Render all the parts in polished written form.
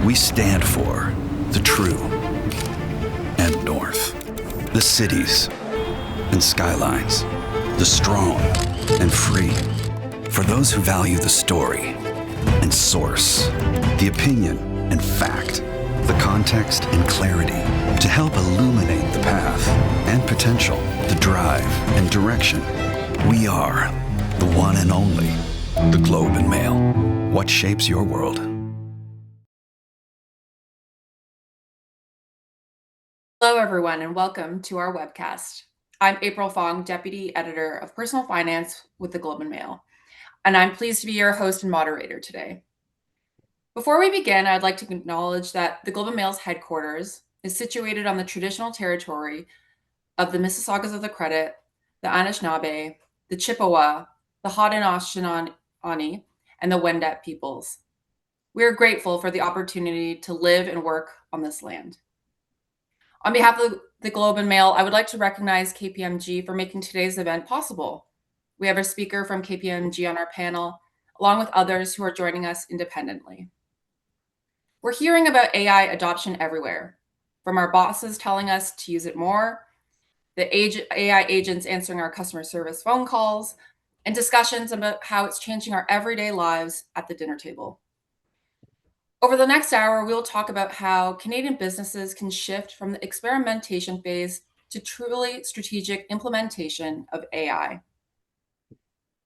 We stand for the true and north, the cities and skylines, the strong and free. For those who value the story and source, the opinion and fact, the context and clarity, to help illuminate the path and potential, the drive and direction. We are the one and only, the Globe and Mail. What shapes your world? Hello, everyone, and welcome to our webcast. I'm April Fong, Deputy Editor of Personal Finance with the Globe and Mail, and I'm pleased to be your host and moderator today. Before we begin, I'd like to acknowledge that the Globe and Mail's headquarters is situated on the traditional territory of the Mississaugas of the Credit, the Anishinaabe, the Chippewa, the Haudenosaunee, and the Wendat peoples. We are grateful for the opportunity to live and work on this land. On behalf of the Globe and Mail, I would like to recognize KPMG for making today's event possible. We have a speaker from KPMG on our panel, along with others who are joining us independently. We're hearing about AI adoption everywhere, from our bosses telling us to use it more, the AI agents answering our customer service phone calls, and discussions about how it's changing our everyday lives at the dinner table. Over the next hour, we'll talk about how Canadian businesses can shift from the experimentation phase to truly strategic implementation of AI.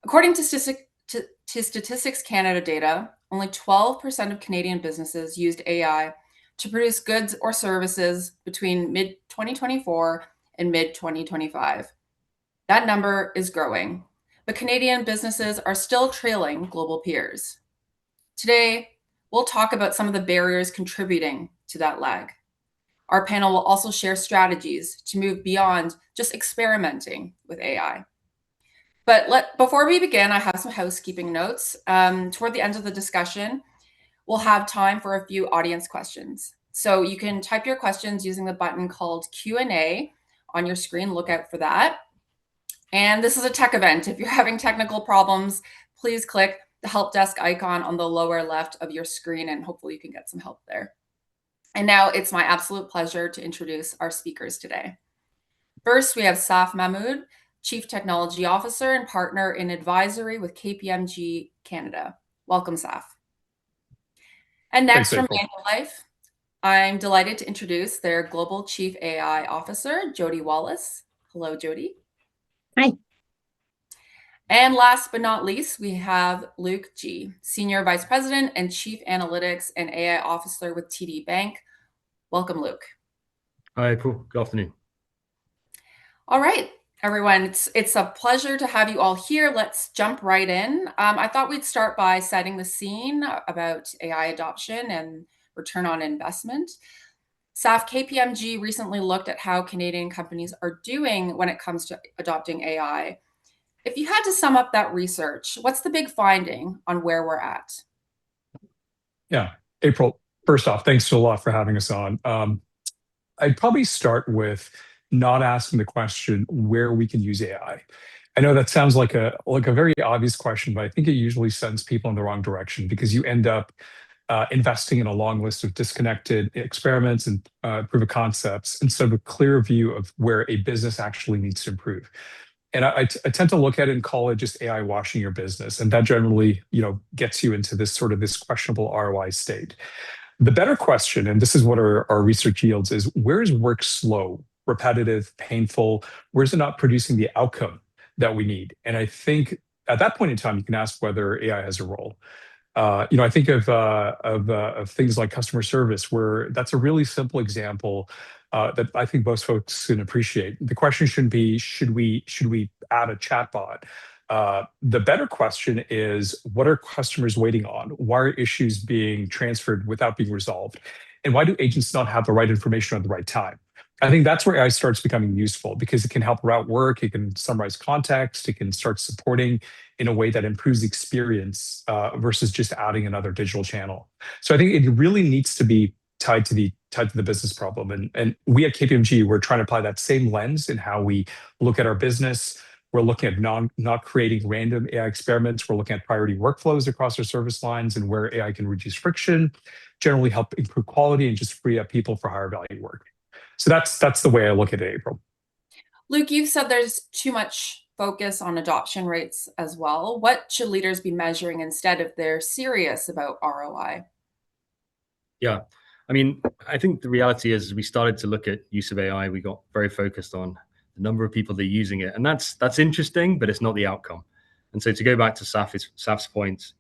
According to Statistics Canada data, only 12% of Canadian businesses used AI to produce goods or services between mid-2024 and mid-2025. That number is growing, but Canadian businesses are still trailing global peers. Today, we'll talk about some of the barriers contributing to that lag. Our panel will also share strategies to move beyond just experimenting with AI. But before we begin, I have some housekeeping notes. Toward the end of the discussion, we'll have time for a few audience questions. So you can type your questions using the button called Q&A on your screen. Look out for that. And this is a tech event. If you're having technical problems, please click the help desk icon on the lower left of your screen, and hopefully you can get some help there. And now it's my absolute pleasure to introduce our speakers today. First, we have Saf Mahmood, Chief Technology Officer and Partner in Advisory with KPMG Canada. Welcome, Saf. And next from Manulife, I'm delighted to introduce their Global Chief AI Officer, Jody Wallace. Hello, Jody. Hi. And last but not least, we have Luke G., Senior Vice President and Chief Analytics and AI Officer with TD Bank. Welcome, Luke. Hi, April. Good afternoon. All right, everyone. It's a pleasure to have you all here. Let's jump right in. I thought we'd start by setting the scene about AI adoption and return on investment. Saf, KPMG recently looked at how Canadian companies are doing when it comes to adopting AI. If you had to sum up that research, what's the big finding on where we're at? Yeah, April, first off, thanks a lot for having us on. I'd probably start with not asking the question where we can use AI. I know that sounds like a very obvious question, but I think it usually sends people in the wrong direction because you end up investing in a long list of disconnected experiments and proof of concepts instead of a clear view of where a business actually needs to improve. And I tend to look at it and call it just AI washing your business. And that generally, gets you into this questionable ROI state. The better question, and this is what our research yields, is where is work slow, repetitive, painful? Where is it not producing the outcome that we need? And I think at that point in time, you can ask whether AI has a role. I think of things like customer service, where that's a really simple example that I think most folks can appreciate. The question shouldn't be, should we add a chatbot? The better question is, what are customers waiting on? Why are issues being transferred without being resolved? And why do agents not have the right information at the right time? I think that's where AI starts becoming useful because it can help route work, it can summarize context, it can start supporting in a way that improves the experience versus just adding another digital channel. So I think it really needs to be tied to the business problem. And we at KPMG, we're trying to apply that same lens in how we look at our business, We're looking at not creating random AI experiments. We're looking at priority workflows across our service lines and where AI can reduce friction, generally help improve quality, and just free up people for higher value work. So that's the way I look at it, April. Luke, you've said there's too much focus on adoption rates as well. What should leaders be measuring instead if they're serious about ROI? Yeah. I mean, I think the reality is we started to look at use of AI. We got very focused on the number of people that are using it. And that's interesting, but it's not the outcome. And so to go back to Saf's point,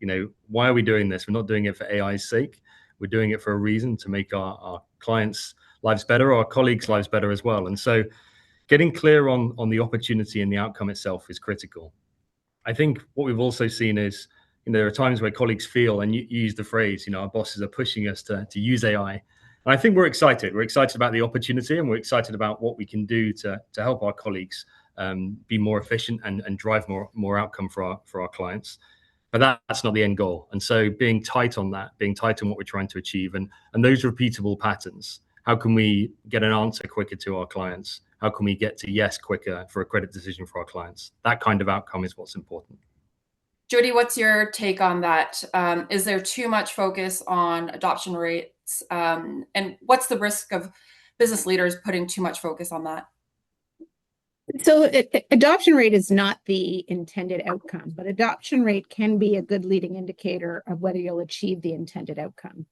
why are we doing this? We're not doing it for AI's sake. We're doing it for a reason, to make our clients' lives better, our colleagues' lives better as well. And so getting clear on the opportunity and the outcome itself is critical. I think what we've also seen is, there are times where colleagues feel, and you use the phrase, our bosses are pushing us to use AI. And I think we're excited. We're excited about the opportunity, and we're excited about what we can do to help our colleagues be more efficient and drive more outcome for our clients. But that's not the end goal. And so being tight on that, being tight on what we're trying to achieve, and those repeatable patterns. How can we get an answer quicker to our clients? How can we get to yes quicker for a credit decision for our clients? That kind of outcome is what's important. Jody, what's your take on that? Is there too much focus on adoption rates? And what's the risk of business leaders putting too much focus on that? So adoption rate is not the intended outcome, but adoption rate can be a good leading indicator of whether you'll achieve the intended outcome.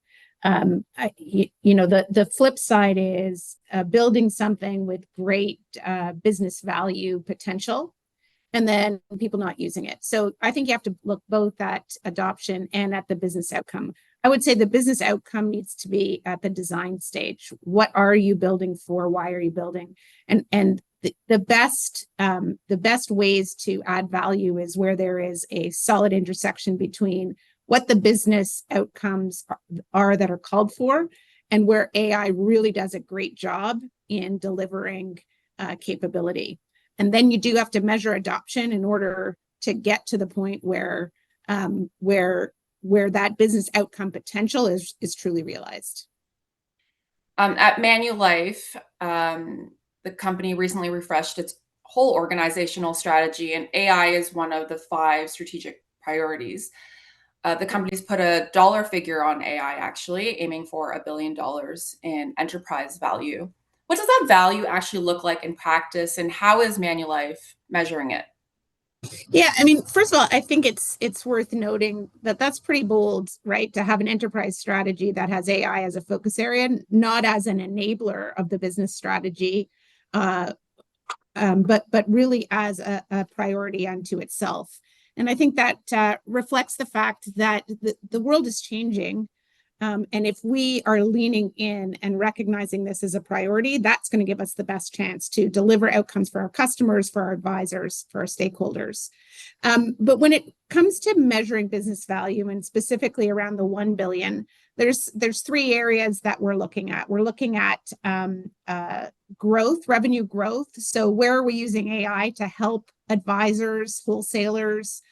The flip side is building something with great business value potential, and then people not using it. So I think you have to look both at adoption and at the business outcome. I would say the business outcome needs to be at the design stage. What are you building for? Why are you building? And the best ways to add value is where there is a solid intersection between what the business outcomes are that are called for, and where AI really does a great job in delivering capability. And then you do have to measure adoption in order to get to the point where that business outcome potential is truly realized. At Manulife, the company recently refreshed its whole organizational strategy, and AI is one of the 5 strategic priorities. The company's put a dollar figure on AI, actually, aiming for $1 billion in enterprise value. What does that value actually look like in practice, and how is Manulife measuring it? Yeah, I mean, first of all, I think it's worth noting that that's pretty bold, right? To have an enterprise strategy that has AI as a focus area, not as an enabler of the business strategy, but really as a priority unto itself. And I think that reflects the fact that the world is changing. And if we are leaning in and recognizing this as a priority, that's going to give us the best chance to deliver outcomes for our customers, for our advisors, for our stakeholders. But when it comes to measuring business value, and specifically around the 1 billion, there's 3 areas that we're looking at. We're looking at growth, revenue growth. So where are we using AI to help advisors, wholesalers,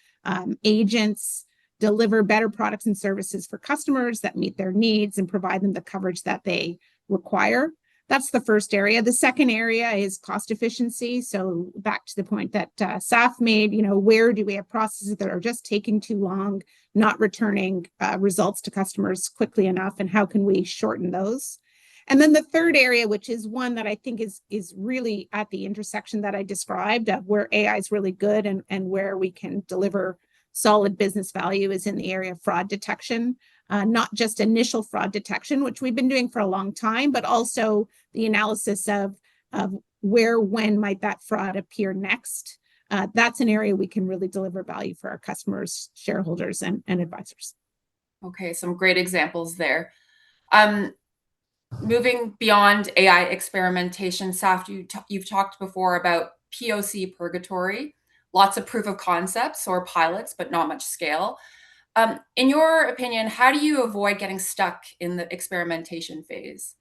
agents deliver better products and services for customers that meet their needs and provide them the coverage that they require? That's the first area. The second area is cost efficiency. So back to the point that Saf made, where do we have processes that are just taking too long, not returning results to customers quickly enough, and how can we shorten those? And then the third area, which is one that I think is really at the intersection that I described, of where AI is really good and where we can deliver solid business value, is in the area of fraud detection. Not just initial fraud detection, which we've been doing for a long time, but also the analysis of where, when might that fraud appear next. That's an area we can really deliver value for our customers, shareholders, and advisors. Okay, some great examples there. Moving beyond AI experimentation, Saf, you've talked before about POC purgatory, lots of proof of concepts or pilots, but not much scale. In your opinion, how do you avoid getting stuck in the experimentation phase?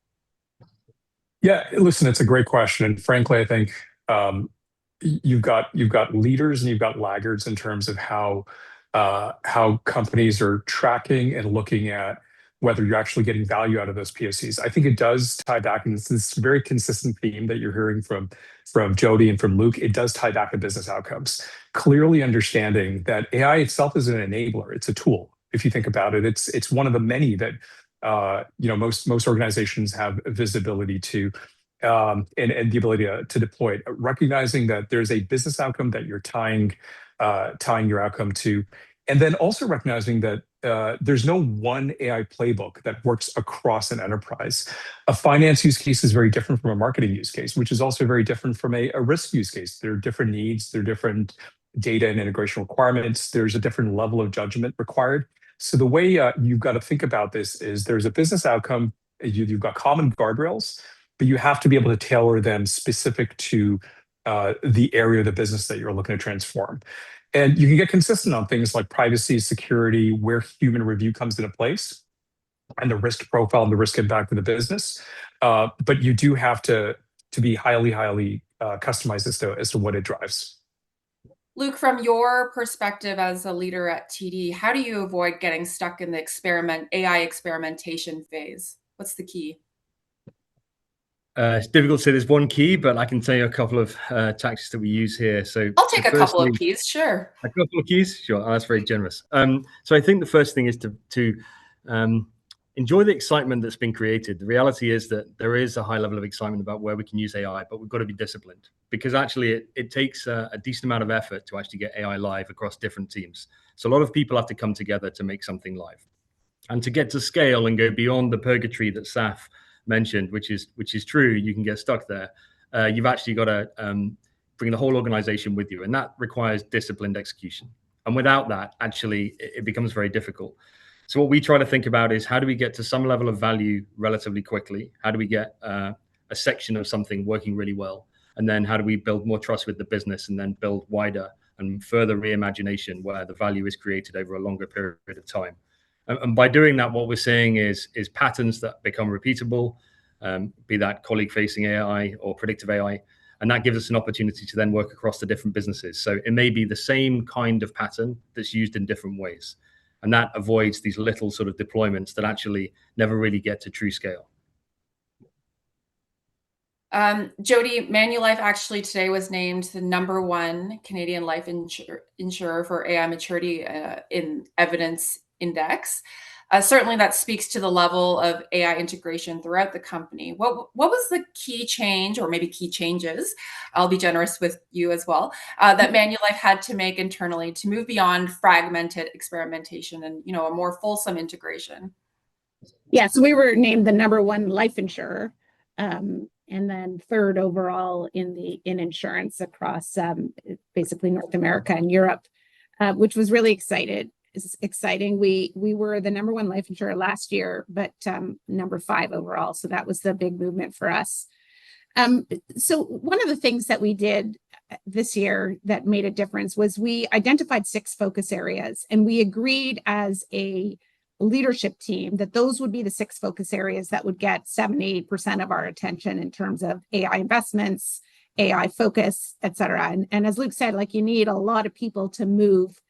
Yeah, listen, it's a great question. And frankly, I think you've got leaders and you've got laggards in terms of how companies are tracking and looking at whether you're actually getting value out of those POCs. I think it does tie back, and it's this very consistent theme that you're hearing from Jody and from Luke. It does tie back to business outcomes. Clearly understanding that AI itself is an enabler. It's a tool. If you think about it, it's one of the many that most organizations have visibility to, and the ability to deploy it. Recognizing that there's a business outcome that you're tying your outcome to, and then also recognizing that there's no one AI playbook that works across an enterprise. A finance use case is very different from a marketing use case, which is also very different from a risk use case. There are different needs, there are different data and integration requirements. There's a different level of judgment required. So the way you've got to think about this is there's a business outcome, you've got common guardrails, but you have to be able to tailor them specific to the area of the business that you're looking to transform. And you can get consistent on things like privacy, security, where human review comes into place, and the risk profile and the risk impact of the business. But you do have to be highly customized as to what it drives. Luke, from your perspective as a leader at TD, how do you avoid getting stuck in the AI experimentation phase? What's the key? It's difficult to say there's one key, but I can tell you a couple of tactics that we use here. So I'll take a couple of keys, sure. A couple of keys, sure. Oh, that's very generous. So I think the first thing is to enjoy the excitement that's been created. The reality is that there is a high level of excitement about where we can use AI, but we've got to be disciplined, because actually it takes a decent amount of effort to actually get AI live across different teams. So a lot of people have to come together to make something live, and to get to scale and go beyond the purgatory that Saf mentioned, which is true. You can get stuck there. You've actually got to bring the whole organization with you, and that requires disciplined execution. And without that, actually, it becomes very difficult. So what we try to think about is, how do we get to some level of value relatively quickly? How do we get a section of something working really well? And then how do we build more trust with the business, and then build wider and further reimagination where the value is created over a longer period of time? And by doing that, what we're seeing is patterns that become repeatable, be that colleague-facing AI or predictive AI, and that gives us an opportunity to then work across the different businesses. So it may be the same kind of pattern that's used in different ways, and that avoids these little sort of deployments that actually never really get to true scale. Jody, Manulife actually today was named the #1 Canadian life insurer for AI maturity in Evidence Index. Certainly that speaks to the level of AI integration throughout the company. What was the key change, or maybe key changes, I'll be generous with you as well, that Manulife had to make internally to move beyond fragmented experimentation and a more fulsome integration? Yeah, so we were named the #1 life insurer, and then third overall in insurance across basically North America and Europe, which was really exciting. We were the #1 life insurer last year, but #5 overall. So that was the big movement for us. So one of the things that we did this year that made a difference was we identified 6 focus areas, and we agreed as a leadership team that those would be the 6 focus areas that would get 70% of our attention in terms of AI investments, AI focus, et cetera. And as Luke said, like, you need a lot of people to move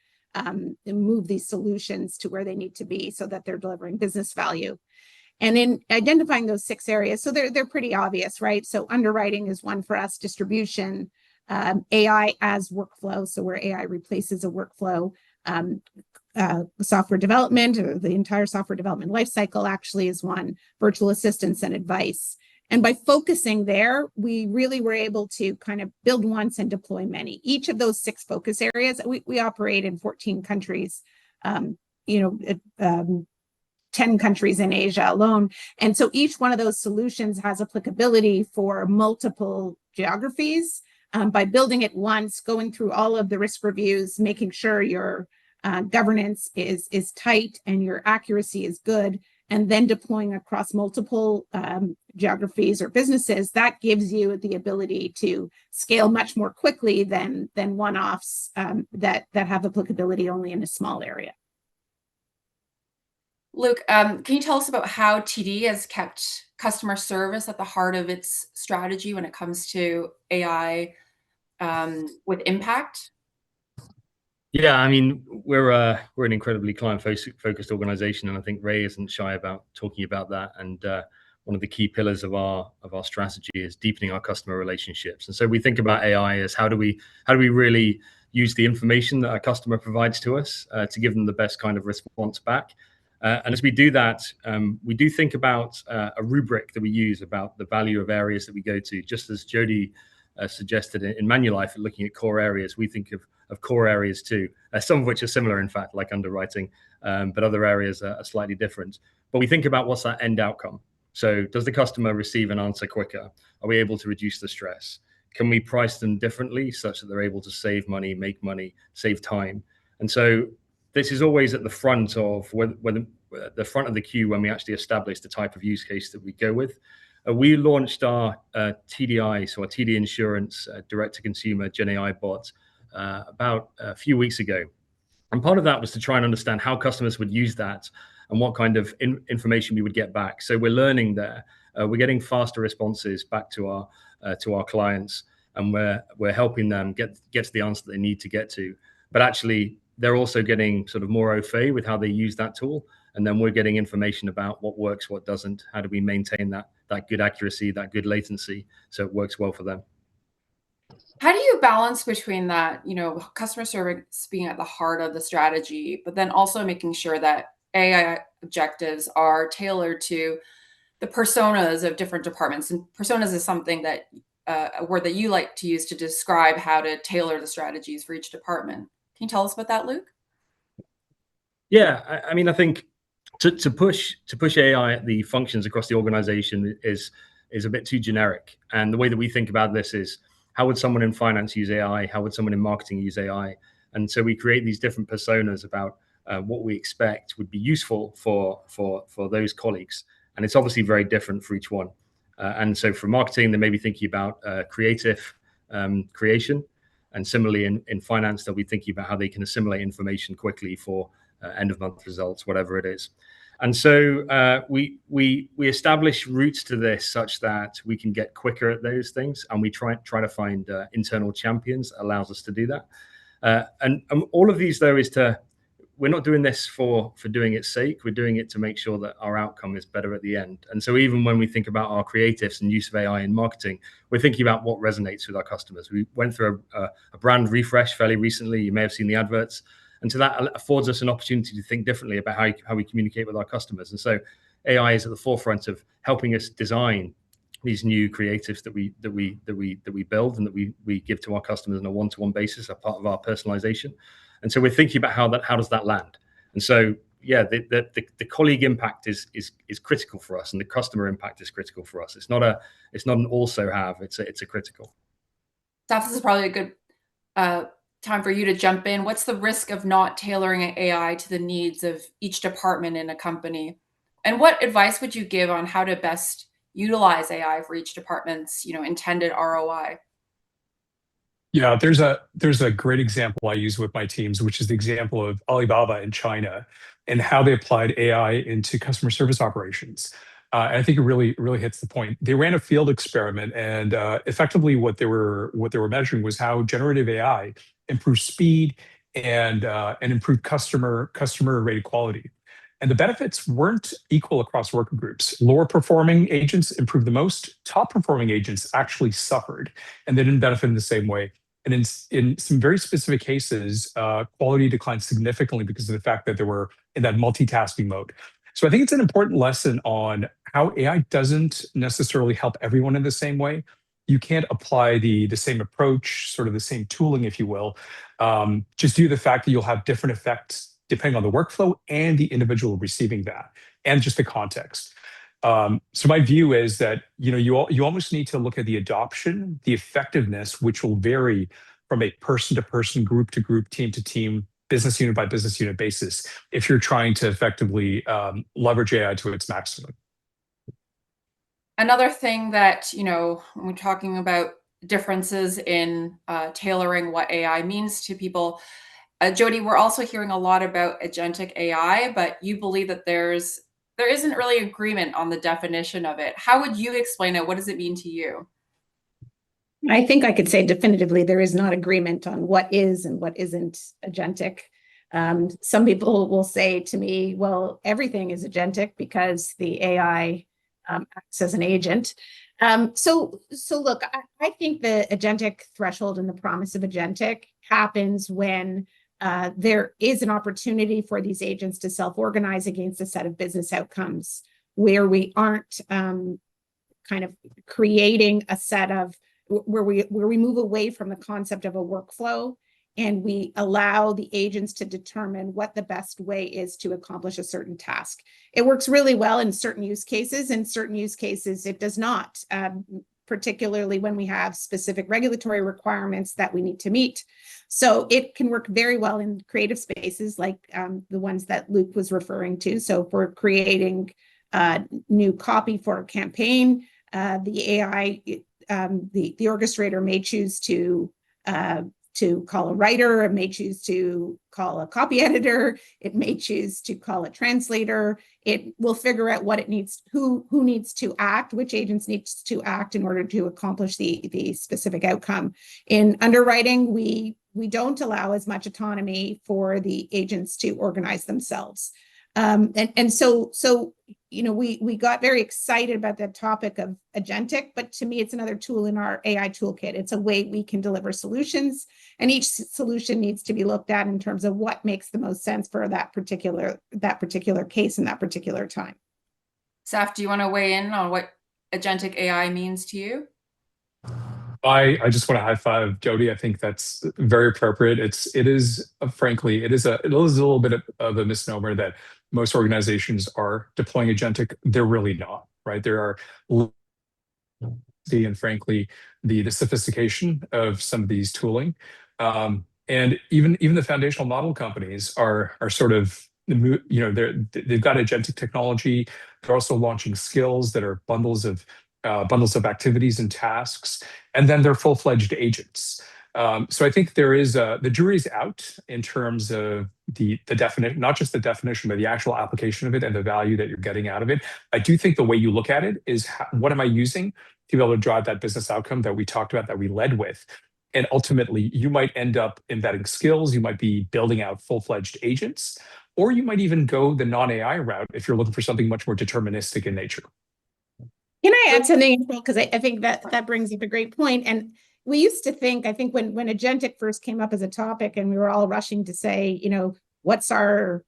these solutions to where they need to be so that they're delivering business value. And in identifying those 6 areas, so they're pretty obvious, right? So underwriting is one for us, distribution, AI as workflow, so where AI replaces a workflow, software development, or the entire software development lifecycle actually is one, virtual assistants and advice. And by focusing there, we really were able to kind of build once and deploy many. Each of those 6 focus areas, we operate in 14 countries, 10 countries in Asia alone. And so each one of those solutions has applicability for multiple geographies. By building it once, going through all of the risk reviews, making sure your governance is tight and your accuracy is good, and then deploying across multiple geographies or businesses, that gives you the ability to scale much more quickly than one-offs that have applicability only in a small area. Luke, can you tell us about how TD has kept customer service at the heart of its strategy when it comes to AI with impact? Yeah, I mean, we're an incredibly client-focused organization, and I think Ray isn't shy about talking about that. And one of the key pillars of our strategy is deepening our customer relationships. And so we think about AI as how do we really use the information that our customer provides to us to give them the best kind of response back. And as we do that, we do think about a rubric that we use about the value of areas that we go to. Just as Jody suggested in Manulife, looking at core areas, we think of core areas too, some of which are similar, in fact, like underwriting, but other areas are slightly different. But we think about what's that end outcome. So does the customer receive an answer quicker? Are we able to reduce the stress? Can we price them differently such that they're able to save money, make money, save time? And so this is always at the front of the front of the queue when we actually establish the type of use case that we go with. We launched our TDI, so our TD Insurance direct-to-consumer Gen AI bot about a few weeks ago. And part of that was to try and understand how customers would use that and what kind of information we would get back. So we're learning there. We're getting faster responses back to our clients, and we're helping them get to the answer that they need to get to. But actually, they're also getting sort of more au fait with how they use that tool. And then we're getting information about what works, what doesn't. How do we maintain that good accuracy, that good latency, so it works well for them? How do you balance between that, customer service being at the heart of the strategy, but then also making sure that AI objectives are tailored to the personas of different departments? And personas is something that a word that you like to use to describe how to tailor the strategies for each department. Can you tell us about that, Luke? Yeah, I mean, I think to push AI at the functions across the organization is a bit too generic. And the way that we think about this is, how would someone in finance use AI? How would someone in marketing use AI? And so we create these different personas about what we expect would be useful for those colleagues. And it's obviously very different for each one. And so for marketing, they may be thinking about creative creation. And similarly, in finance, they'll be thinking about how they can assimilate information quickly for end of month results, whatever it is. And so we establish routes to this such that we can get quicker at those things, and we try to find internal champions that allows us to do that. And all of these, though, we're not doing this for doing its sake. We're doing it to make sure that our outcome is better at the end. And so even when we think about our creatives and use of AI in marketing, we're thinking about what resonates with our customers. We went through a brand refresh fairly recently. You may have seen the adverts. And so that affords us an opportunity to think differently about how we communicate with our customers. And so AI is at the forefront of helping us design these new creatives that we build and that we give to our customers on a one-to-one basis, as part of our personalization. And so we're thinking about how does that land. And so yeah, the colleague impact is critical for us, and the customer impact is critical for us. It's not an also have. It's a critical. Steph, this is probably a good time for you to jump in. What's the risk of not tailoring AI to the needs of each department in a company? And what advice would you give on how to best utilize AI for each department's, intended ROI? Yeah, there's a great example I use with my teams, which is the example of Alibaba in China and how they applied AI into customer service operations. And I think it really hits the point. They ran a field experiment, and effectively what they were measuring was how generative AI improved speed and improved customer rated quality. And the benefits weren't equal across worker groups. Lower performing agents improved the most. Top performing agents actually suffered, and they didn't benefit in the same way. And in some very specific cases, quality declined significantly because of the fact that they were in that multitasking mode. So I think it's an important lesson on how AI doesn't necessarily help everyone in the same way. You can't apply the same approach, sort of the same tooling, if you will, just due to the fact that you'll have different effects depending on the workflow and the individual receiving that, and just the context. So my view is that you almost need to look at the adoption, the effectiveness, which will vary from a person to person, group to group, team to team, business unit by business unit basis, if you're trying to effectively leverage AI to its maximum. Another thing that, when we're talking about differences in tailoring what AI means to people, Jody, we're also hearing a lot about agentic AI, but you believe that there isn't really agreement on the definition of it. How would you explain it? What does it mean to you? I think I could say definitively there is not agreement on what is and what isn't agentic. Some people will say to me, well, everything is agentic because the AI acts as an agent. So look, I think the agentic threshold and the promise of agentic happens when there is an opportunity for these agents to self-organize against a set of business outcomes where we aren't kind of creating a set of where we move away from the concept of a workflow and we allow the agents to determine what the best way is to accomplish a certain task. It works really well in certain use cases. In certain use cases, it does not, particularly when we have specific regulatory requirements that we need to meet. So it can work very well in creative spaces like the ones that Luke was referring to. So if we're creating new copy for a campaign, the AI, the orchestrator may choose to call a writer, it may choose to call a copy editor, it may choose to call a translator. It will figure out what it needs, who needs to act, which agents needs to act in order to accomplish the specific outcome. In underwriting, we don't allow as much autonomy for the agents to organize themselves. So we got very excited about the topic of agentic, but to me, it's another tool in our AI toolkit. It's a way we can deliver solutions, and each solution needs to be looked at in terms of what makes the most sense for that particular case in that particular time. Saf, do you want to weigh in on what agentic AI means to you? I just want to high five Jody. I think that's very appropriate. It is frankly, it is a little bit of a misnomer that most organizations are deploying agentic. They're really not, right? There are, and frankly, the sophistication of some of these tooling, and even the foundational model companies are sort of, they've got agentic technology. They're also launching skills that are bundles of activities and tasks, and then they're full-fledged agents. So I think there is the jury's out in terms of the definition, not just the definition, but the actual application of it and the value that you're getting out of it. I do think the way you look at it is what am I using to be able to drive that business outcome that we talked about, that we led with. And ultimately, you might end up embedding skills, you might be building out full-fledged agents, or you might even go the non-AI route if you're looking for something much more deterministic in nature. Can I add something? Because I think that brings up a great point. And we used to think, I think when agentic first came up as a topic and we were all rushing to say, what's our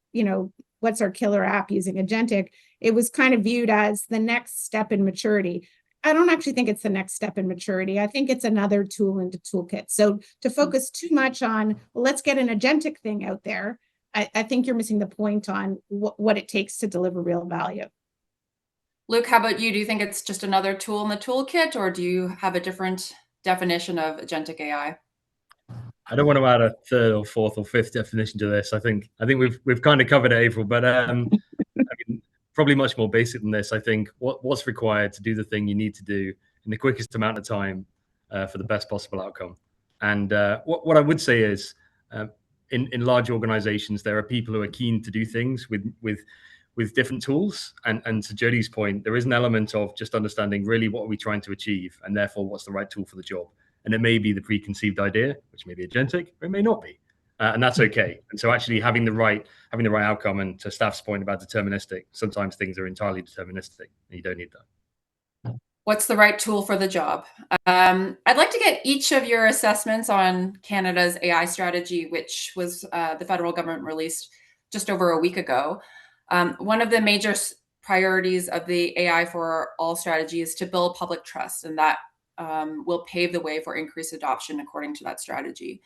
killer app using agentic, it was kind of viewed as the next step in maturity. I don't actually think it's the next step in maturity. I think it's another tool in the toolkit. So to focus too much on, well, let's get an agentic thing out there, I think you're missing the point on what it takes to deliver real value. Luke, how about you? Do you think it's just another tool in the toolkit, or do you have a different definition of agentic AI? I don't want to add a third or fourth or fifth definition to this. I think we've kind of covered it, April, but I mean, probably much more basic than this. I think what's required to do the thing you need to do in the quickest amount of time for the best possible outcome. And what I would say is, in large organizations, there are people who are keen to do things with different tools. And to Jody's point, there is an element of just understanding really what are we trying to achieve, and therefore what's the right tool for the job. And it may be the preconceived idea, which may be agentic, or it may not be. And that's okay. And so actually having the right outcome, and to Staff's point about deterministic, sometimes things are entirely deterministic and you don't need that. What's the right tool for the job? I'd like to get each of your assessments on Canada's AI strategy, which was the federal government released just over a week ago. One of the major priorities of the AI for All strategy is to build public trust, and that will pave the way for increased adoption according to that strategy.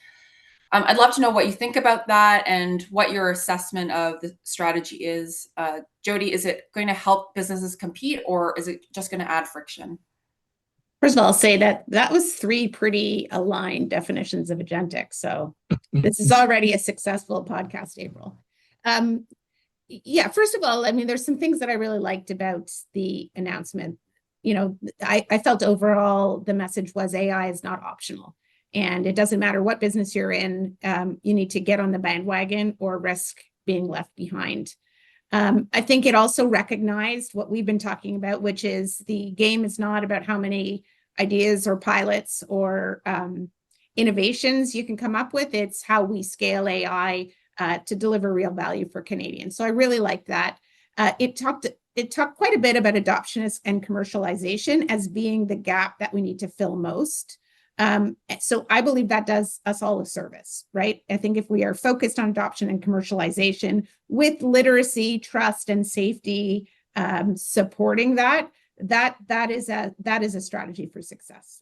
I'd love to know what you think about that and what your assessment of the strategy is. Jody, is it going to help businesses compete, or is it just going to add friction? First of all, I'll say that was 3 pretty aligned definitions of agentic. So this is already a successful podcast, April. Yeah, first of all, I mean, there's some things that I really liked about the announcement. I felt overall the message was AI is not optional. And it doesn't matter what business you're in, you need to get on the bandwagon or risk being left behind. I think it also recognized what we've been talking about, which is the game is not about how many ideas or pilots or innovations you can come up with. It's how we scale AI to deliver real value for Canadians. So I really like that. It talked quite a bit about adoption and commercialization as being the gap that we need to fill most. So I believe that does us all a service, right? I think if we are focused on adoption and commercialization with literacy, trust, and safety supporting that is a strategy for success.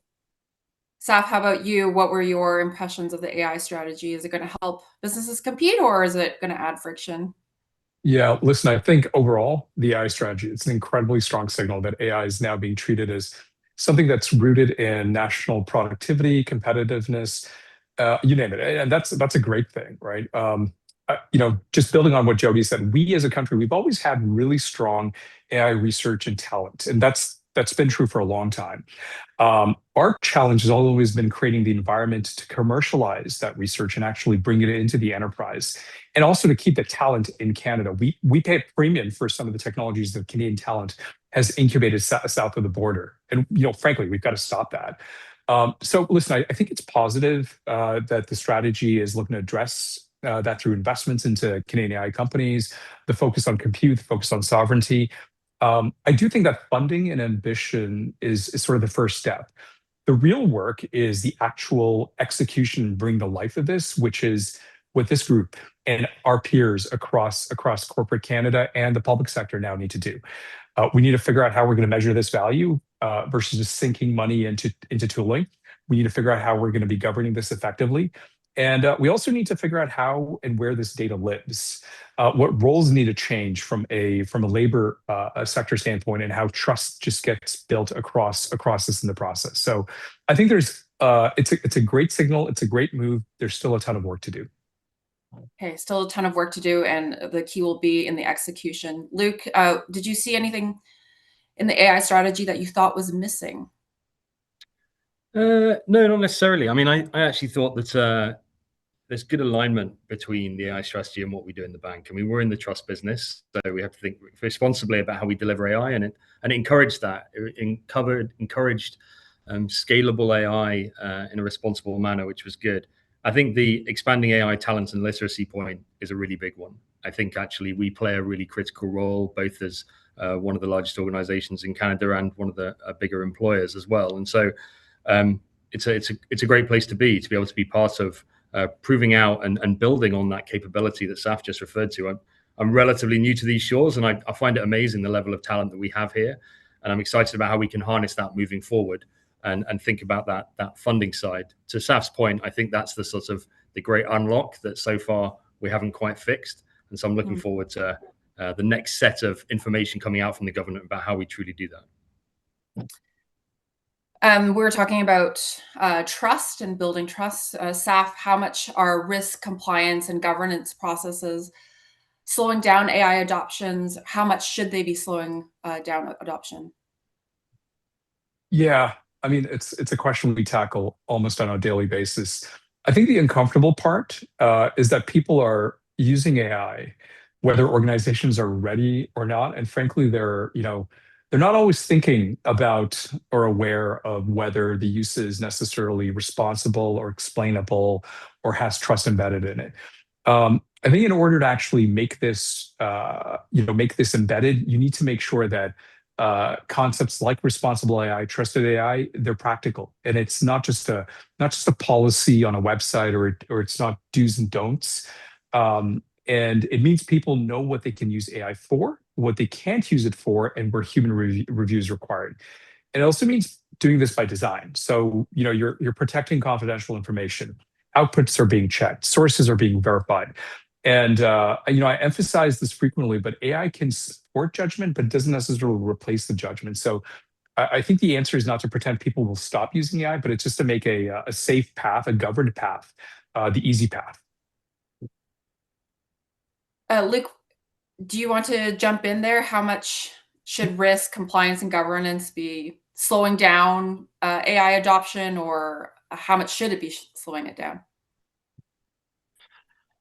Saf, how about you? What were your impressions of the AI strategy? Is it going to help businesses compete, or is it going to add friction? Yeah, listen, I think overall, the AI strategy, it's an incredibly strong signal that AI is now being treated as something that's rooted in national productivity, competitiveness, you name it. And that's a great thing, right? Just building on what Jody said, we as a country, we've always had really strong AI research and talent, and that's been true for a long time. Our challenge has always been creating the environment to commercialize that research and actually bring it into the enterprise, and also to keep the talent in Canada. We pay a premium for some of the technologies that Canadian talent has incubated south of the border, and frankly, we've got to stop that. So listen, I think it's positive that the strategy is looking to address that through investments into Canadian AI companies, the focus on compute, the focus on sovereignty. I do think that funding and ambition is sort of the first step. The real work is the actual execution and bring the life of this, which is what this group and our peers across corporate Canada and the public sector now need to do. We need to figure out how we're going to measure this value versus just sinking money into tooling. We need to figure out how we're going to be governing this effectively. And we also need to figure out how and where this data lives. What roles need to change from a labor sector standpoint, and how trust just gets built across this in the process. So I think it's a great signal. It's a great move. There's still a ton of work to do. Okay, still a ton of work to do, and the key will be in the execution. Luke, did you see anything in the AI strategy that you thought was missing? No, not necessarily. I mean, I actually thought that there's good alignment between the AI strategy and what we do in the bank. I mean, we're in the trust business, so we have to think responsibly about how we deliver AI, and it encouraged that. It encouraged scalable AI in a responsible manner, which was good. I think the expanding AI talent and literacy point is a really big one. I think actually we play a really critical role, both as one of the largest organizations in Canada and one of the bigger employers as well. And so it's a great place to be able to be part of proving out and building on that capability that Saf just referred to. I'm relatively new to these shores, and I find it amazing the level of talent that we have here. And I'm excited about how we can harness that moving forward and think about that funding side. To Saf's point, I think that's the sort of the great unlock that so far we haven't quite fixed. And so I'm looking forward to the next set of information coming out from the government about how we truly do that. We were talking about trust and building trust. Saf, how much are risk, compliance, and governance processes slowing down AI adoptions? How much should they be slowing down adoption? Yeah, I mean, it's a question we tackle almost on a daily basis. I think the uncomfortable part is that people are using AI, whether organizations are ready or not, and frankly, they're not always thinking about or aware of whether the use is necessarily responsible or explainable or has trust embedded in it. I think in order to actually make this embedded, you need to make sure that concepts like responsible AI, trusted AI, they're practical, and it's not just a policy on a website, or it's not do's and don'ts. And it means people know what they can use AI for, what they can't use it for, and where human review is required. And it also means doing this by design. So you're protecting confidential information. Outputs are being checked. Sources are being verified. And I emphasize this frequently, but AI can support judgment, but it doesn't necessarily replace the judgment. So I think the answer is not to pretend people will stop using AI, but it's just to make a safe path, a governed path, the easy path. Luke, do you want to jump in there? How much should risk, compliance, and governance be slowing down AI adoption, or how much should it be slowing it down?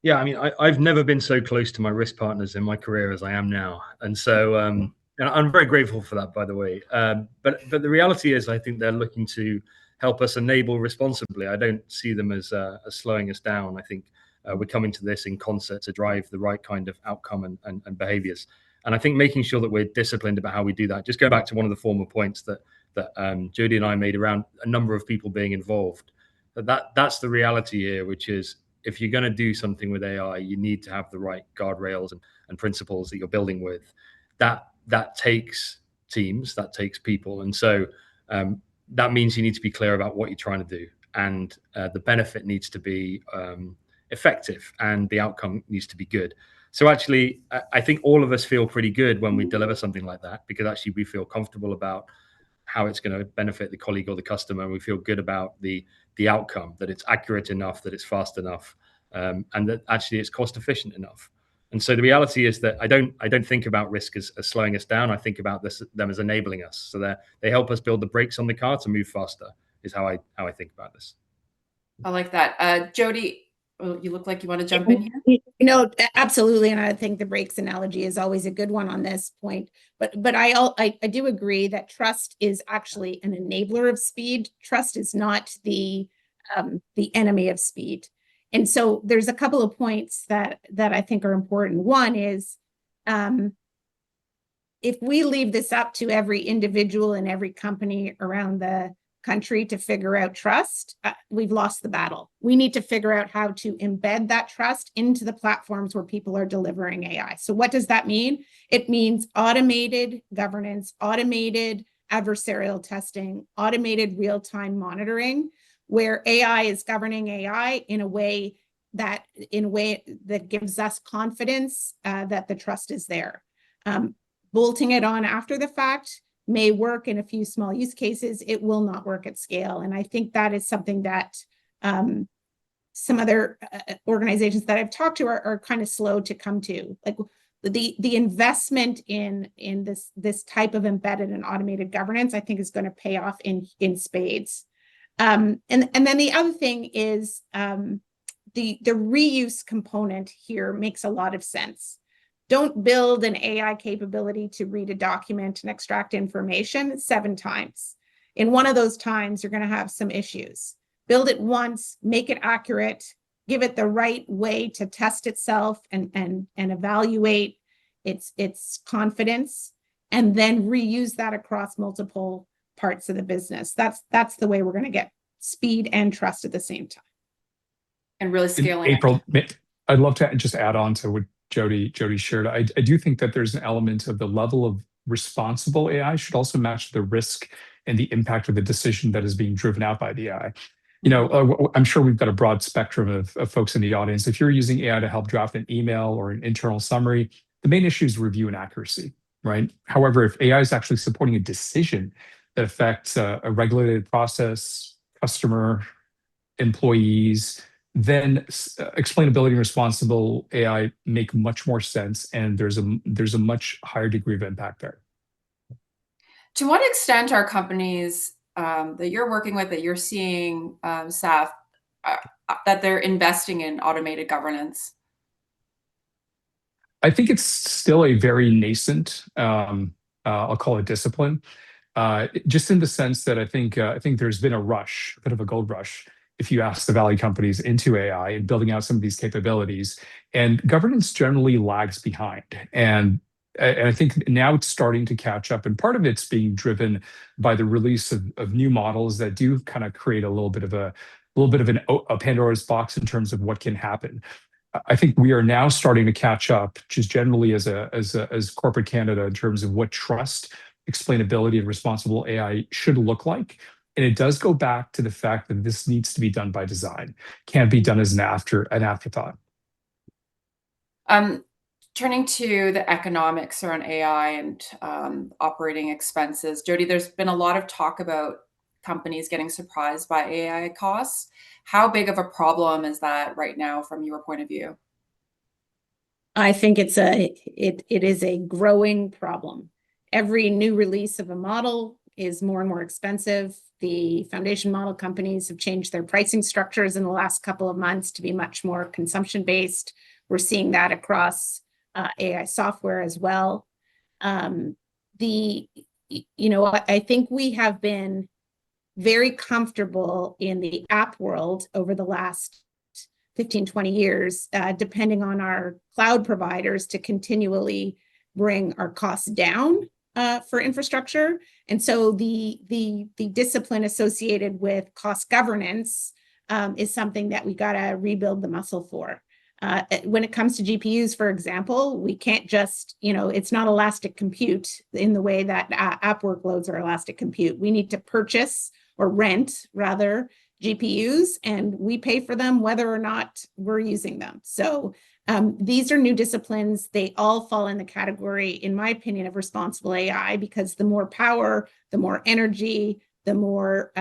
Yeah, I mean, I've never been so close to my risk partners in my career as I am now. And so And I'm very grateful for that, by the way. But the reality is, I think they're looking to help us enable responsibly. I don't see them as slowing us down. I think we're coming to this in concert to drive the right kind of outcome and behaviors. And I think making sure that we're disciplined about how we do that. Just go back to one of the former points that Jody and I made around a number of people being involved. That's the reality here, which is if you're going to do something with AI, you need to have the right guardrails and principles that you're building with. That takes teams, that takes people. And so that means you need to be clear about what you're trying to do. And the benefit needs to be effective and the outcome needs to be good. So actually, I think all of us feel pretty good when we deliver something like that, because actually we feel comfortable about how it's going to benefit the colleague or the customer. And we feel good about the outcome, that it's accurate enough, that it's fast enough, and that actually it's cost efficient enough. And so the reality is that I don't think about risk as slowing us down. I think about them as enabling us. So they help us build the brakes on the car to move faster, is how I think about this. I like that. Jody, you look like you want to jump in here. Absolutely. And I think the brakes analogy is always a good one on this point. But I do agree that trust is actually an enabler of speed. Trust is not the enemy of speed. And so there's a couple of points that I think are important. One is if we leave this up to every individual and every company around the country to figure out trust, we've lost the battle. We need to figure out how to embed that trust into the platforms where people are delivering AI. So what does that mean? It means automated governance, automated adversarial testing, automated real-time monitoring, where AI is governing AI in a way that gives us confidence that the trust is there. Bolting it on after the fact may work in a few small use cases. It will not work at scale. And I think that is something that some other organizations that I've talked to are kind of slow to come to. Like the investment in this type of embedded and automated governance, I think is going to pay off in spades. And then the other thing is the reuse component here makes a lot of sense. Don't build an AI capability to read a document and extract information 7 times. In one of those times, you're going to have some issues. Build it once, make it accurate, give it the right way to test itself and evaluate its confidence, and then reuse that across multiple parts of the business. That's the way we're going to get speed and trust at the same time. And really scaling. April, I'd love to just add on to what Jody shared. I do think that there's an element of the level of responsible AI should also match the risk and the impact of the decision that is being driven out by the AI. I'm sure we've got a broad spectrum of folks in the audience. If you're using AI to help draft an email or an internal summary, the main issue is review and accuracy, right? However, if AI is actually supporting a decision that affects a regulated process, customer, employees, then explainability and responsible AI make much more sense, and there's a much higher degree of impact there. To what extent are companies that you're working with, that you're seeing, Saf, that they're investing in automated governance? I think it's still a very nascent, I'll call it discipline, just in the sense that I think there's been a bit of a gold rush, if you ask the value companies into AI and building out some of these capabilities, and governance generally lags behind. And I think now it's starting to catch up, and part of it's being driven by the release of new models that do kind of create a little bit of a Pandora's box in terms of what can happen. I think we are now starting to catch up, just generally as corporate Canada, in terms of what trust, explainability, and responsible AI should look like. And it does go back to the fact that this needs to be done by design, can't be done as an afterthought. Turning to the economics around AI and operating expenses, Jody, there's been a lot of talk about companies getting surprised by AI costs. How big of a problem is that right now from your point of view? I think it is a growing problem. Every new release of a model is more and more expensive. The foundation model companies have changed their pricing structures in the last couple of months to be much more consumption-based. We're seeing that across AI software as well. I think we have been very comfortable in the app world over the last 15, 20 years, depending on our cloud providers to continually bring our costs down for infrastructure. And so the discipline associated with cost governance is something that we got to rebuild the muscle for. When it comes to GPUs, for example, we can't just, it's not elastic compute in the way that app workloads are elastic compute. We need to purchase or rent, rather, GPUs, and we pay for them whether or not we're using them. So these are new disciplines. They all fall in the category, in my opinion, of responsible AI, because the more power, the more energy, the more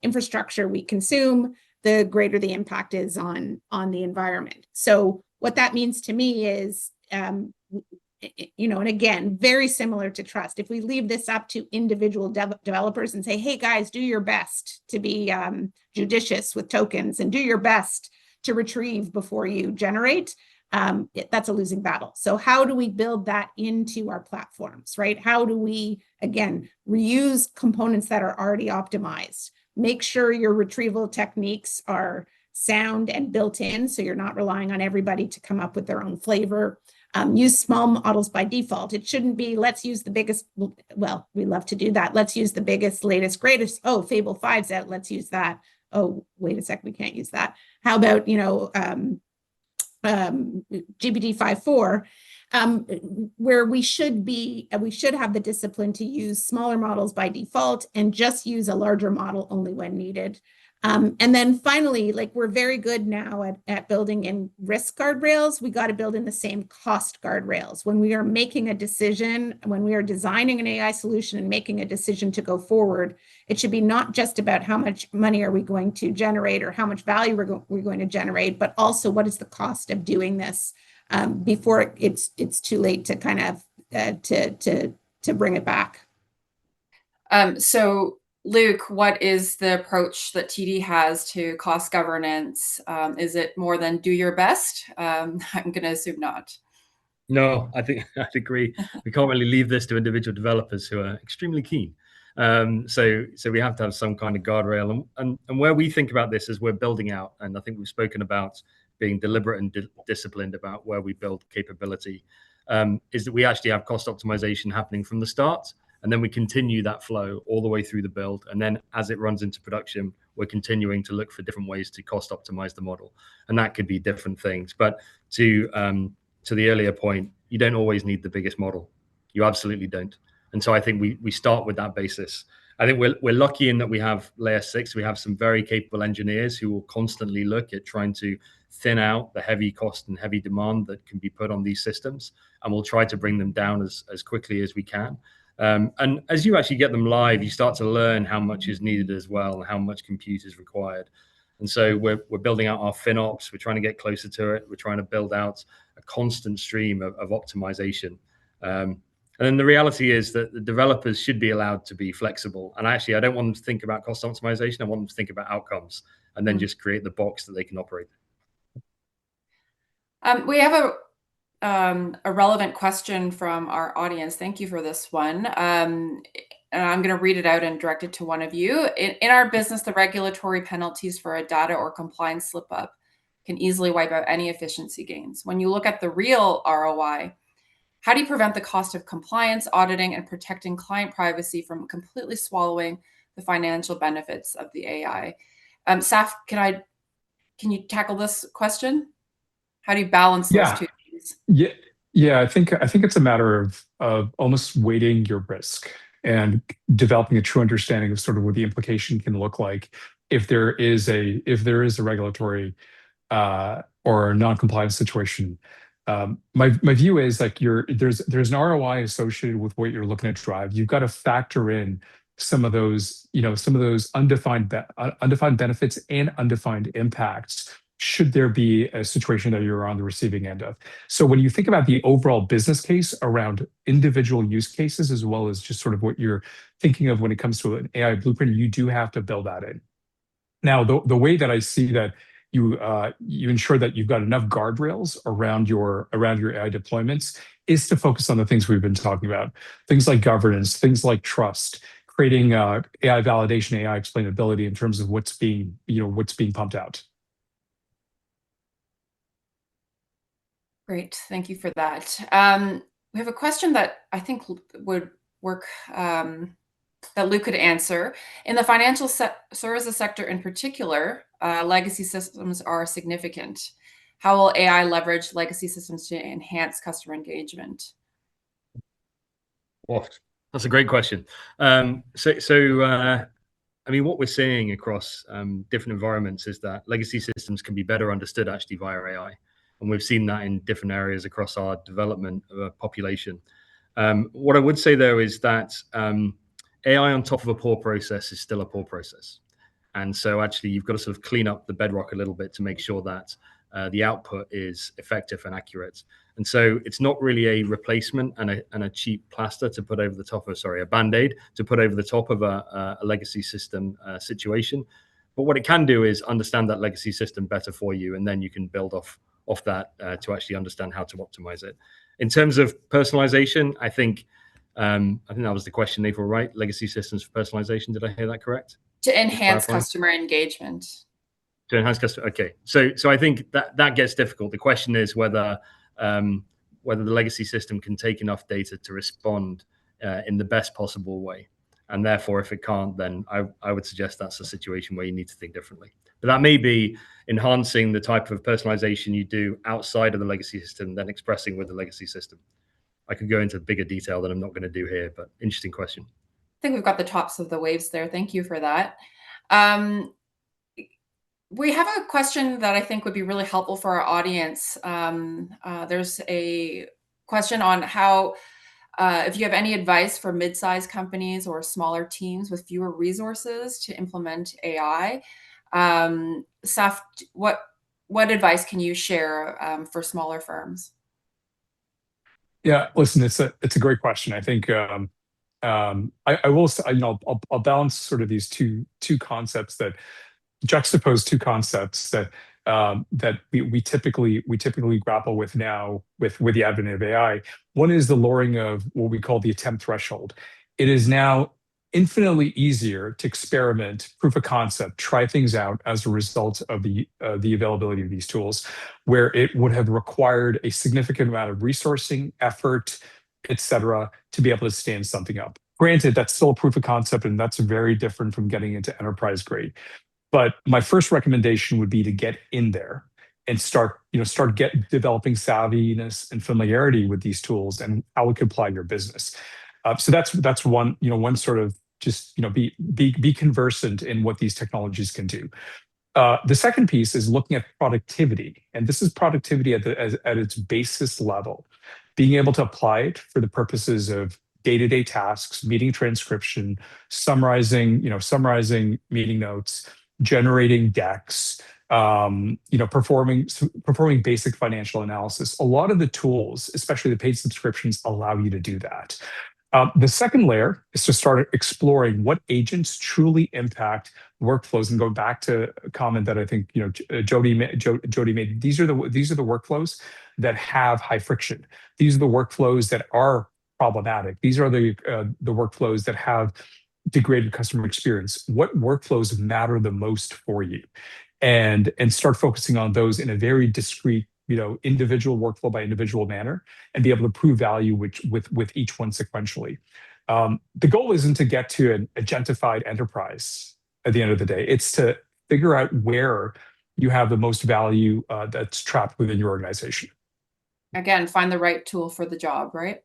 infrastructure we consume, the greater the impact is on the environment. So what that means to me is, and again, very similar to trust. If we leave this up to individual developers and say, hey guys, do your best to be judicious with tokens and do your best to retrieve before you generate, that's a losing battle. So how do we build that into our platforms, right? How do we, again, reuse components that are already optimized? Make sure your retrieval techniques are sound and built in, so you're not relying on everybody to come up with their own flavor. Use small models by default. It shouldn't be, let's use the biggest, well, we love to do that. Let's use the biggest, latest, greatest. Oh, Fable 5's out, let's use that. Oh, wait a sec, we can't use that. How about, GPT 5.4, where we should have the discipline to use smaller models by default and just use a larger model only when needed. And then finally, we're very good now at building in risk guardrails. We got to build in the same cost guardrails. When we are making a decision, when we are designing an AI solution and making a decision to go forward, it should be not just about how much money are we going to generate or how much value we're going to generate, but also what is the cost of doing this before it's too late to kind of to bring it back. So Luke, what is the approach that TD has to cost governance? Is it more than do your best? I'm going to assume not. No, I think I'd agree. We can't really leave this to individual developers who are extremely keen. So we have to have some kind of guardrail. And where we think about this as we're building out, and I think we've spoken about being deliberate and disciplined about where we build capability, is that we actually have cost optimization happening from the start. And then we continue that flow all the way through the build. And then as it runs into production, we're continuing to look for different ways to cost optimize the model. And that could be different things. But to the earlier point, you don't always need the biggest model. You absolutely don't. And so I think we start with that basis. I think we're lucky in that we have layer 6. We have some very capable engineers who will constantly look at trying to thin out the heavy cost and heavy demand that can be put on these systems. And we'll try to bring them down as quickly as we can. And as you actually get them live, you start to learn how much is needed as well and how much compute is required. And so we're building out our FinOps. We're trying to get closer to it. We're trying to build out a constant stream of optimization. And then the reality is that the developers should be allowed to be flexible. And actually, I don't want them to think about cost optimization. I want them to think about outcomes and then just create the box that they can operate. We have a relevant question from our audience. Thank you for this one. And I'm going to read it out and direct it to one of you. In our business, the regulatory penalties for a data or compliance slip up can easily wipe out any efficiency gains. When you look at the real ROI, how do you prevent the cost of compliance, auditing, and protecting client privacy from completely swallowing the financial benefits of the AI? Saf, can you tackle this question? How do you balance those two things? Yeah. I think it's a matter of almost weighting your risk and developing a true understanding of sort of what the implication can look like if there is a regulatory or non-compliance situation. My view is there's an ROI associated with what you're looking to drive. You've got to factor in some of those undefined benefits and undefined impacts should there be a situation that you're on the receiving end of. So when you think about the overall business case around individual use cases, as well as just sort of what you're thinking of when it comes to an AI blueprint, you do have to build that in. Now, the way that I see that you ensure that you've got enough guardrails around your AI deployments is to focus on the things we've been talking about, things like governance, things like trust, creating AI validation, AI explainability in terms of what's being pumped out. Great, thank you for that. We have a question that I think would work, that Luke could answer. In the financial services sector in particular, legacy systems are significant. How will AI leverage legacy systems to enhance customer engagement? Well, that's a great question. I mean, what we're seeing across different environments is that legacy systems can be better understood actually via AI. And we've seen that in different areas across our development population. What I would say, though, is that AI on top of a poor process is still a poor process. And so actually, you've got to sort of clean up the bedrock a little bit to make sure that the output is effective and accurate. And so it's not really a replacement and a cheap plaster to put over the top of, sorry, a Band-Aid to put over the top of a legacy system situation. But what it can do is understand that legacy system better for you, and then you can build off that to actually understand how to optimize it. In terms of personalization, I think that was the question, April, right? Legacy systems for personalization. Did I hear that correct? To enhance customer engagement. To enhance customer. Okay, so I think that gets difficult. The question is whether the legacy system can take enough data to respond in the best possible way, and therefore, if it can't, then I would suggest that's a situation where you need to think differently. But that may be enhancing the type of personalization you do outside of the legacy system, then expressing with the legacy system. I could go into bigger detail that I'm not going to do here, but interesting question. I think we've got the tops of the waves there. Thank you for that. We have a question that I think would be really helpful for our audience. There's a question on how, if you have any advice for mid-sized companies or smaller teams with fewer resources to implement AI. Saf, what advice can you share for smaller firms? Yeah, listen, it's a great question. I think I will say, I'll balance sort of these two concepts that juxtapose two concepts that we typically grapple with now with the advent of AI. One is the lowering of what we call the attempt threshold. It is now infinitely easier to experiment, proof of concept, try things out as a result of the availability of these tools, where it would have required a significant amount of resourcing, effort, etc., to be able to stand something up. Granted, that's still a proof of concept, and that's very different from getting into enterprise grade. But my first recommendation would be to get in there and start developing savviness and familiarity with these tools and how it can apply to your business. So that's one sort of just be conversant in what these technologies can do. The second piece is looking at productivity, and this is productivity at its basis level, being able to apply it for the purposes of day-to-day tasks, meeting transcription, summarizing meeting notes, generating decks, performing basic financial analysis. A lot of the tools, especially the paid subscriptions, allow you to do that. The second layer is to start exploring what agents truly impact workflows, and go back to a comment that I think Jody made. These are the workflows that have high friction. These are the workflows that are problematic. These are the workflows that have degraded customer experience. What workflows matter the most for you, and start focusing on those in a very discrete, individual workflow by individual manner, and be able to prove value with each one sequentially. The goal isn't to get to an agentified enterprise at the end of the day. It's to figure out where you have the most value that's trapped within your organization. Again, find the right tool for the job, right?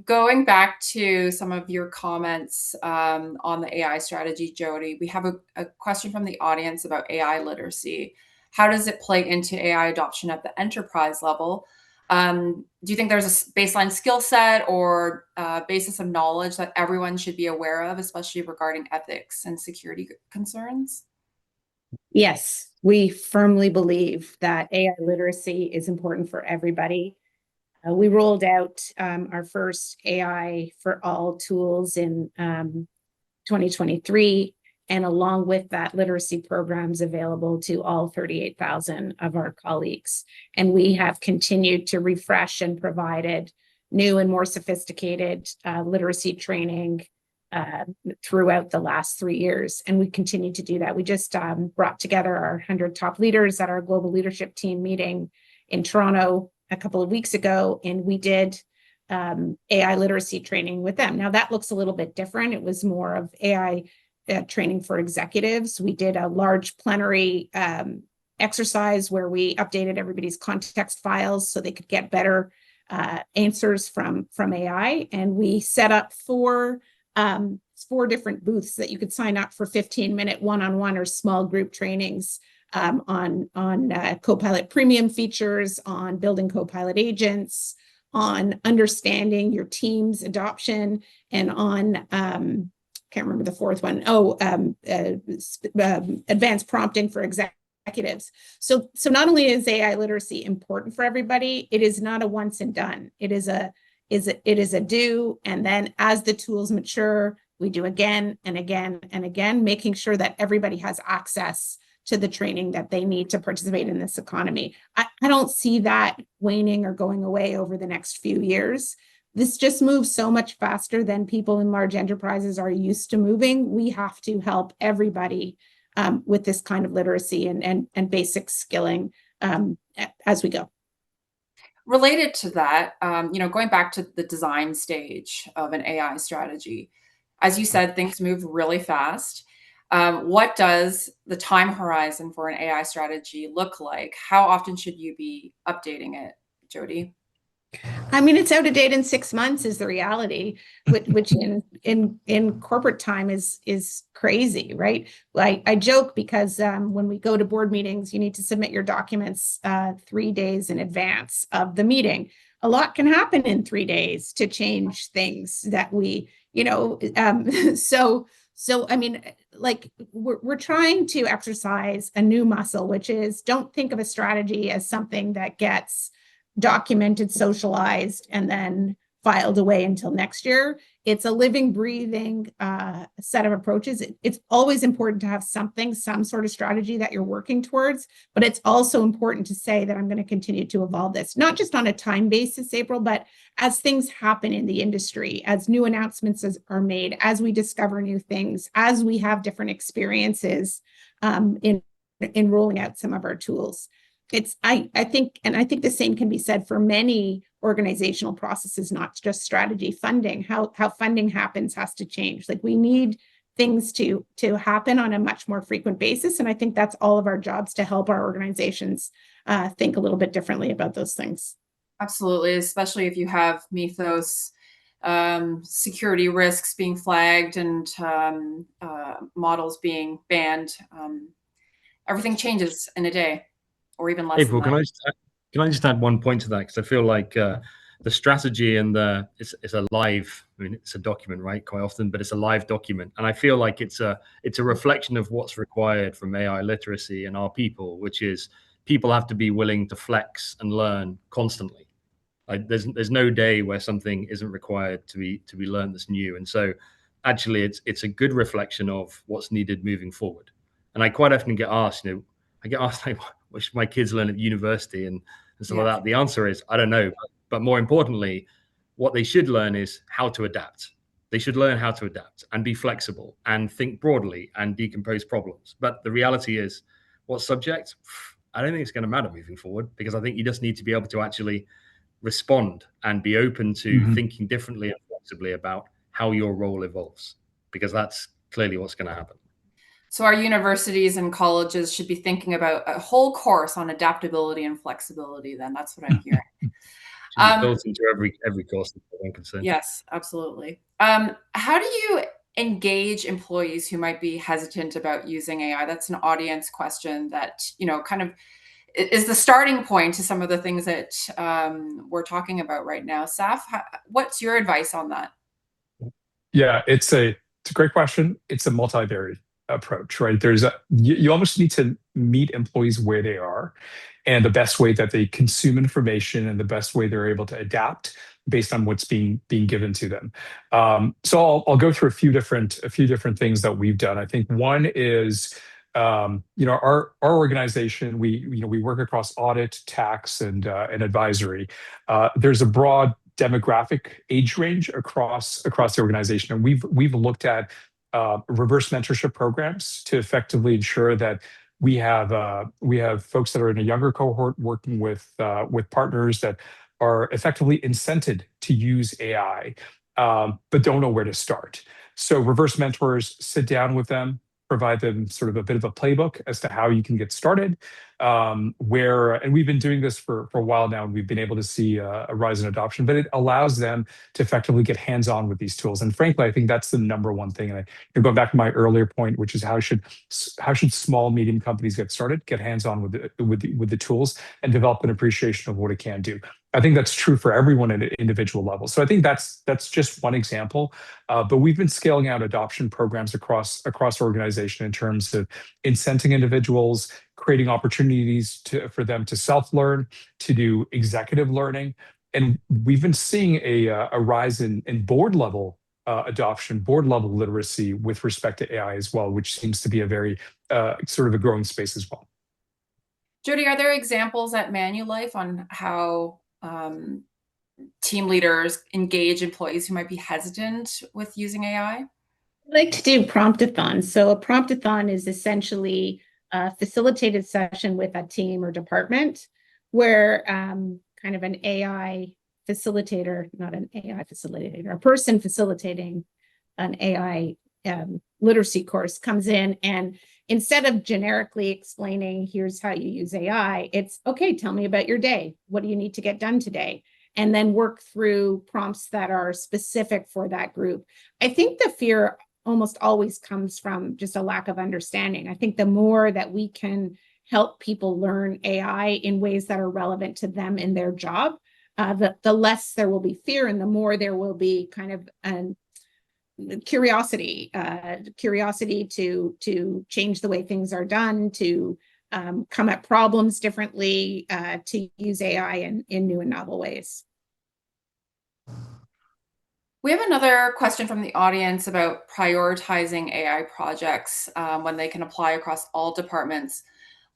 Going back to some of your comments on the AI strategy, Jody, we have a question from the audience about AI literacy. How does it play into AI adoption at the enterprise level? Do you think there's a baseline skill set or basis of knowledge that everyone should be aware of, especially regarding ethics and security concerns? Yes, we firmly believe that AI literacy is important for everybody. We rolled out our first AI for all tools in 2023, And along with that, literacy programs available to all 38,000 of our colleagues. And we have continued to refresh and provided new and more sophisticated literacy training throughout the last 3 years. And we continue to do that. We just brought together our 100 top leaders at our global leadership team meeting in Toronto a couple of weeks ago, and we did AI literacy training with them. Now that looks a little bit different. It was more of AI training for executives. We did a large plenary exercise where we updated everybody's context files so they could get better answers from AI. And we set up four different booths that you could sign up for 15-minute one-on-one or small group trainings on Copilot premium features, on building Copilot agents, on understanding your team's adoption, and on can't remember the fourth one. Advanced prompting for executives. So not only is AI literacy important for everybody, it is not a once and done. It is a do, and then as the tools mature, we do again and again and again, making sure that everybody has access to the training that they need to participate in this economy. I don't see that waning or going away over the next few years. This just moves so much faster than people in large enterprises are used to moving. We have to help everybody with this kind of literacy and basic skilling as we go. Related to that, going back to the design stage of an AI strategy, as you said, things move really fast. What does the time horizon for an AI strategy look like? How often should you be updating it, Jody? I mean, it's out of date in 6 months is the reality, which in corporate time is crazy, right? I joke because when we go to board meetings, you need to submit your documents 3 days in advance of the meeting. A lot can happen in 3 days to change things that we, So, I mean, like we're trying to exercise a new muscle, which is don't think of a strategy as something that gets documented, socialized, and then filed away until next year. It's a living, breathing set of approaches. It's always important to have some sort of strategy that you're working towards, but it's also important to say that I'm going to continue to evolve this, not just on a time basis, April, but as things happen in the industry, as new announcements are made, as we discover new things, as we have different experiences in rolling out some of our tools. I think the same can be said for many organizational processes, not just strategy. Funding, how funding happens has to change. Like we need things to happen on a much more frequent basis, and I think that's all of our jobs to help our organizations think a little bit differently about those things. Absolutely, especially if you have mythos, security risks being flagged, and models being banned. Everything changes in a day, or even less. April, can I just add one point to that? Because I feel like the strategy and it's a live, I mean, it's a document, right? Quite often, but it's a live document. And I feel like it's a reflection of what's required from AI literacy and our people, which is people have to be willing to flex and learn constantly. Like there's no day where something isn't required to be learned that's new. And so actually it's a good reflection of what's needed moving forward. And I quite often get asked, like, what should my kids learn at university and stuff like that? The answer is, I don't know. But more importantly, what they should learn is how to adapt. They should learn how to adapt and be flexible and think broadly and decompose problems. But the reality is, what subject? I don't think it's going to matter moving forward, because I think you just need to be able to actually respond and be open to thinking differently and flexibly about how your role evolves, because that's clearly what's going to happen. So our universities and colleges should be thinking about a whole course on adaptability and flexibility. Then that's what I'm hearing. Built into every course that I'm concerned. Yes, absolutely. How do you engage employees who might be hesitant about using AI? That's an audience question that kind of is the starting point to some of the things that we're talking about right now. Saf, what's your advice on that? Yeah, it's a great question. It's a multivariate approach, right? You almost need to meet employees where they are, and the best way that they consume information and the best way they're able to adapt based on what's being given to them. So I'll go through a few different things that we've done. I think one is, our organization, we work across audit, tax, and advisory. There's a broad demographic age range across the organization, and we've looked at reverse mentorship programs to effectively ensure that we have folks that are in a younger cohort working with partners that are effectively incented to use AI, but don't know where to start. So reverse mentors sit down with them, provide them sort of a bit of a playbook as to how you can get started. And we've been doing this for a while now, and we've been able to see a rise in adoption, but it allows them to effectively get hands-on with these tools. And frankly, I think that's the number one thing. And going back to my earlier point, which is how should small, medium companies get started, get hands-on with the tools, and develop an appreciation of what it can do. I think that's true for everyone at an individual level. So I think that's just one example. But we've been scaling out adoption programs across organization in terms of incenting individuals, creating opportunities for them to self-learn, to do executive learning. And we've been seeing a rise in board level adoption, board level literacy with respect to AI as well, which seems to be a very sort of a growing space as well. Jody, are there examples at Manulife on how team leaders engage employees who might be hesitant with using AI? I like to do prompt-a-thon. So a prompt-a-thon is essentially a facilitated session with a team or department where kind of an AI facilitator, not an AI facilitator, a person facilitating an AI literacy course comes in, and instead of generically explaining, here's how you use AI, it's, okay, tell me about your day. What do you need to get done today? And then work through prompts that are specific for that group. I think the fear almost always comes from just a lack of understanding. I think the more that we can help people learn AI in ways that are relevant to them in their job, the less there will be fear, and the more there will be kind of curiosity to change the way things are done, to come at problems differently, to use AI in new and novel ways. We have another question from the audience about prioritizing AI projects when they can apply across all departments.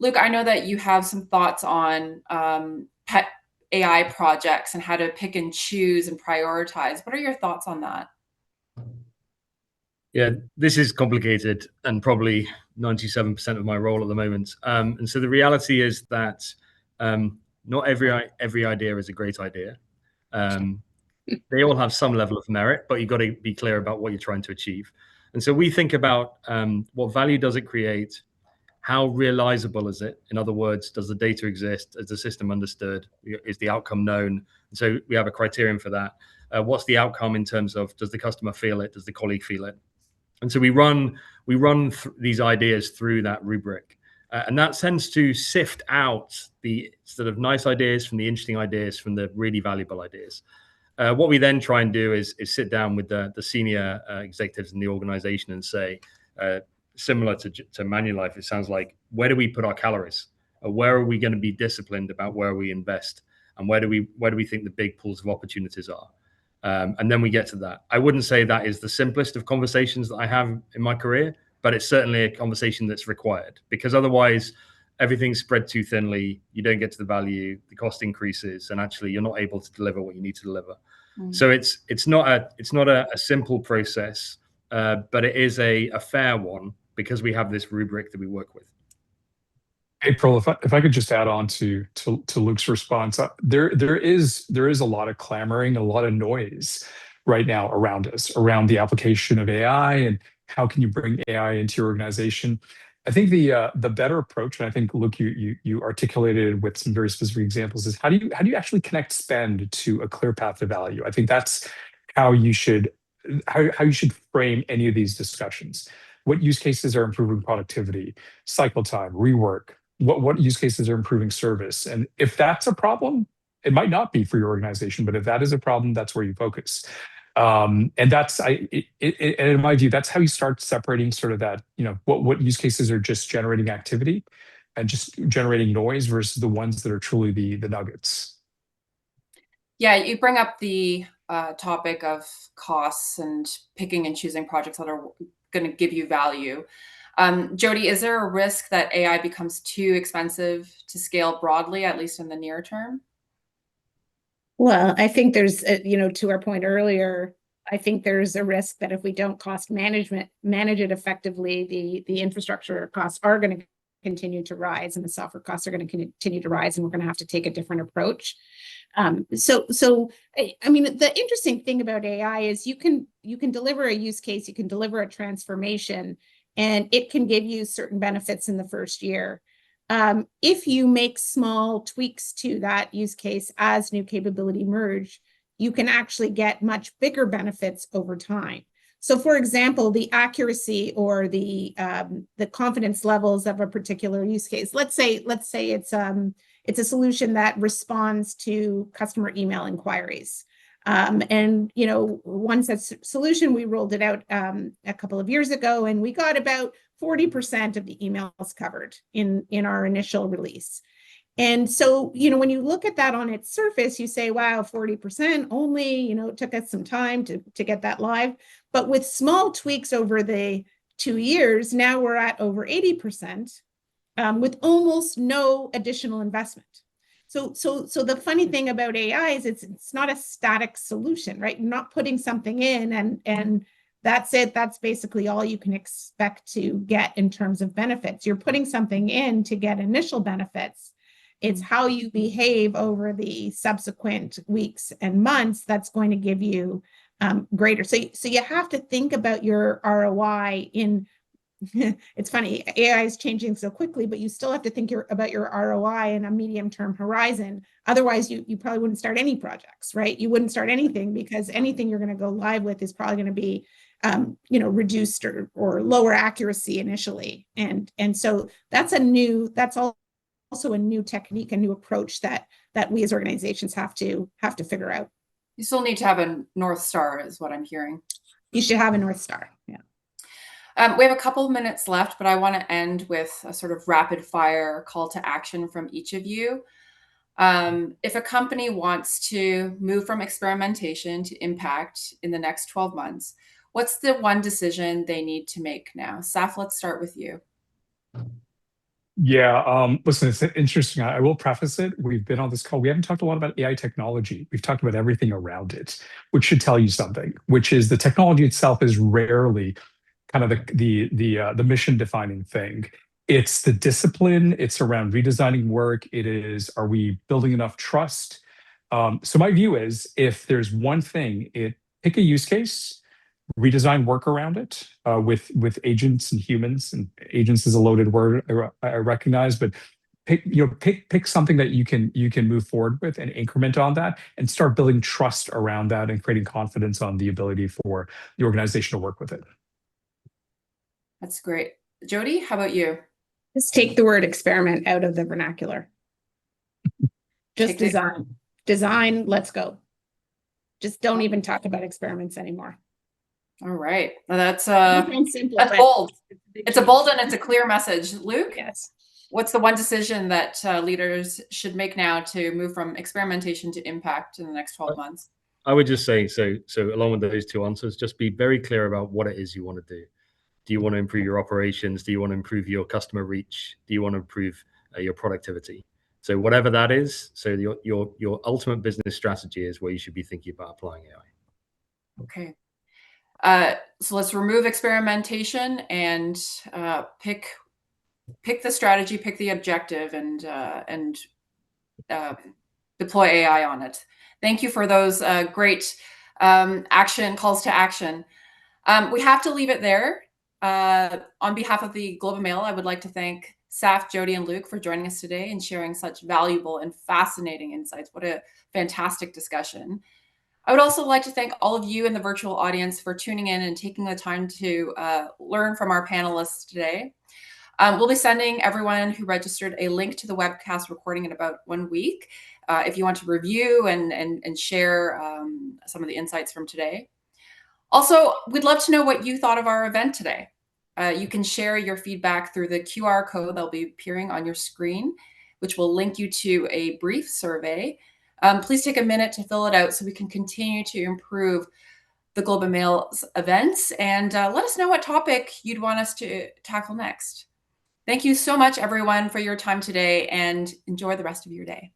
Luke, I know that you have some thoughts on pet AI projects and how to pick and choose and prioritize. What are your thoughts on that? Yeah, this is complicated and probably 97% of my role at the moment. And so the reality is that not every idea is a great idea. They all have some level of merit, but you've got to be clear about what you're trying to achieve. And so we think about what value does it create? How realizable is it? In other words, does the data exist? Is the system understood? Is the outcome known? And so we have a criterion for that. What's the outcome in terms of, does the customer feel it? Does the colleague feel it? And so we run these ideas through that rubric. And that tends to sift out the sort of nice ideas from the interesting ideas from the really valuable ideas. What we then try and do is sit down with the senior executives in the organization and say, similar to Manulife, it sounds like, where do we put our calories? Where are we going to be disciplined about where we invest? And where do we think the big pools of opportunities are? And then we get to that. I wouldn't say that is the simplest of conversations that I have in my career, but it's certainly a conversation that's required, because otherwise everything's spread too thinly. You don't get to the value, the cost increases, and actually you're not able to deliver what you need to deliver. So it's not a simple process, but it is a fair one, because we have this rubric that we work with. April, if I could just add on to Luke's response, there is a lot of clamoring, a lot of noise right now around us, around the application of AI and how can you bring AI into your organization. I think the better approach, and I think, Luke, you articulated with some very specific examples, is how do you actually connect spend to a clear path to value? I think that's how you should frame any of these discussions. What use cases are improving productivity, cycle time, rework? What use cases are improving service? And if that's a problem, it might not be for your organization, but if that is a problem, that's where you focus. And that's, in my view, that's how you start separating sort of that, what use cases are just generating activity and just generating noise versus the ones that are truly the nuggets. Yeah, you bring up the topic of costs and picking and choosing projects that are going to give you value. Jody, is there a risk that AI becomes too expensive to scale broadly, at least in the near term? Well, I think there's, to our point earlier, I think there's a risk that if we don't manage it effectively, the infrastructure costs are going to continue to rise, and the software costs are going to continue to rise, and we're going to have to take a different approach. So I mean, the interesting thing about AI is you can deliver a use case, you can deliver a transformation, and it can give you certain benefits in the first year. If you make small tweaks to that use case as new capability emerge, you can actually get much bigger benefits over time. So, for example, the accuracy or the confidence levels of a particular use case. Let's say it's a solution that responds to customer email inquiries. And one such solution, we rolled it out a couple of years ago, and we got about 40% of the emails covered in our initial release. And so, when you look at that on its surface, you say, wow, 40% only, it took us some time to get that live. But with small tweaks over the 2 years, now we're at over 80% with almost no additional investment. So the funny thing about AI is it's not a static solution, right? You're not putting something in and that's it. That's basically all you can expect to get in terms of benefits. You're putting something in to get initial benefits. It's how you behave over the subsequent weeks and months that's going to give you greater. So you have to think about your ROI in. It's funny, AI is changing so quickly, but you still have to think about your ROI in a medium-term horizon. Otherwise, you probably wouldn't start any projects, right? You wouldn't start anything because anything you're going to go live with is probably going to be, reduced or lower accuracy initially. And so that's also a new technique, a new approach that we as organizations have to figure out. You still need to have a North Star, is what I'm hearing. You should have a North Star. Yeah. We have a couple of minutes left, but I want to end with a sort of rapid fire call to action from each of you. If a company wants to move from experimentation to impact in the next 12 months, what's the one decision they need to make now? Saf, let's start with you. Yeah, listen, it's interesting. I will preface it. We've been on this call. We haven't talked a lot about AI technology. We've talked about everything around it, which should tell you something, which is the technology itself is rarely kind of the mission defining thing. It's the discipline. It's around redesigning work. It is, are we building enough trust? So my view is, if there's one thing, pick a use case, redesign work around it with agents and humans. And agents is a loaded word, I recognize, but pick something that you can move forward with and increment on that, and start building trust around that and creating confidence on the ability for the organization to work with it. That's great. Jody, how about you? Just take the word experiment out of the vernacular. Just design, let's go. Just don't even talk about experiments anymore. All right. Well, that's simple, that's bold. It's a bold and it's a clear message. Luke? Yes. What's the one decision that leaders should make now to move from experimentation to impact in the next 12 months? I would just say, so along with those two answers, just be very clear about what it is you want to do. Do you want to improve your operations? Do you want to improve your customer reach? Do you want to improve your productivity? So whatever that is, so your ultimate business strategy is where you should be thinking about applying AI. Okay. So let's remove experimentation and pick the strategy, pick the objective, and deploy AI on it. Thank you for those great calls to action. We have to leave it there. On behalf of the Globe and Mail, I would like to thank Saf, Jody, and Luke for joining us today and sharing such valuable and fascinating insights. What a fantastic discussion. I would also like to thank all of you in the virtual audience for tuning in and taking the time to learn from our panelists today. We'll be sending everyone who registered a link to the webcast recording in about 1 week if you want to review and share some of the insights from today. Also, we'd love to know what you thought of our event today. You can share your feedback through the QR code that'll be appearing on your screen, which will link you to a brief survey. Please take a minute to fill it out so we can continue to improve the Globe and Mail's events, and let us know what topic you'd want us to tackle next. Thank you so much, everyone, for your time today, and enjoy the rest of your day.